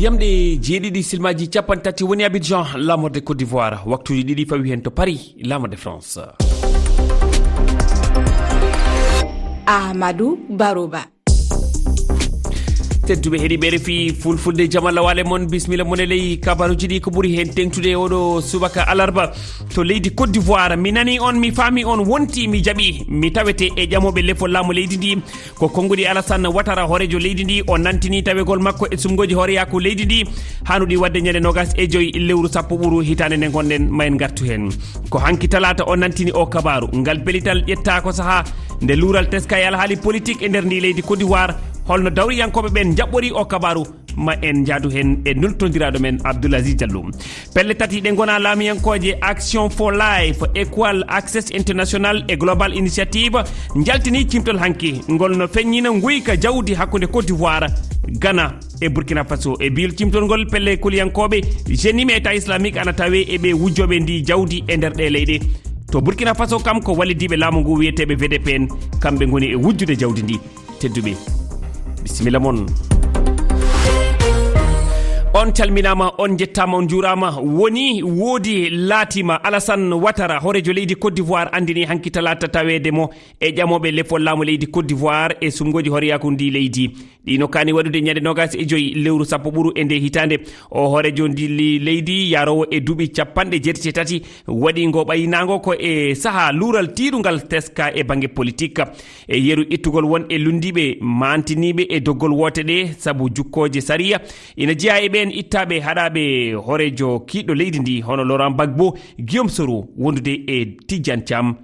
yamɗe jeeɗiɗi silmaji capan tati woni Abidjan lamorde Côte d'Ivoire waktuji ɗiɗi fawi hen to Paris lamorde France. Ahmadou Baroba tedduɓe heeɗiɓe RFI Fulfulde jamalla wale mon bisimilla mon e ley kabaruji ɗi ko ɓuuri hen tengtude oɗo subaka alarba to leydi Côte d'Ivoire. Mi nani on mi faami on wonti mi jaaɓi mi tawete e ƴamoɓe lefol laamu leydi ndi ko konngudi Alassane Ouattara horejo leydi ndi o nantini tawegol makko e sumgoji horeyaku leydi ndi hanuɗi wadde ñande 25 lewru sappo ɓuuru hitande nde gonɗen ma en gartu hen ko hanki talata o nantini o kabaru ngal belital ƴetta ko saaha nde luural teska e alhaali politique e nder ndi leydi Côte d'Ivoire holno dawriyankoɓe ɓen jaɓɓori o kabaru ma en jaadu hen e nultodiraɗo men Abdoulaziz Diallo. Pelle tati ɗe gona laamiyankoje Action for Life, Equal Access International e Global Initiative jaltini cimtol hanki ngol no feññina guyka jawdi hakkude Côte d'Ivoire, Ghana e Burkina Faso e biil cimtol ngol pelle koliyankoɓe jenime état islamique ana tawe eɓe wujjoɓe ndi jawdi e nder ɗe leyɗe. To Burkina Faso kam ko wallidiɓe laamu ngu wiyeteɓe VDP en kamɓe goni e wujjude jawdi ndi. Tedduɓe bisimilla mon. On calminama, on jettama, on jurama. Woni woodi laatima Alassane Ouattara horejo leydi Côte d'Ivoire andini hanki talata tawede mo e ƴamoɓe lefol laamu leydi Côte d'Ivoire e sumgoji horeyaku ndi leydi ɗino kani waɗude ñande 25 lewru sappo ɓuuru e nde hitande o horejo ndi leydi yarowo e duuɓi capanɗe jeetati tati waɗi ngo ɓayinago ko e saaha luural tiiɗugal teska e banggue politique e yeru ittugol won e lundiɓe mantiniɓe e doggol wote ɗe saabu jukkoje sariya ina jeeya e ɓen ittaɓe haɗaɓe horejo kiɗɗo leydi ndi hono Laurent Gbagbo, Guillaume Soro wondude e Tidiane Thiam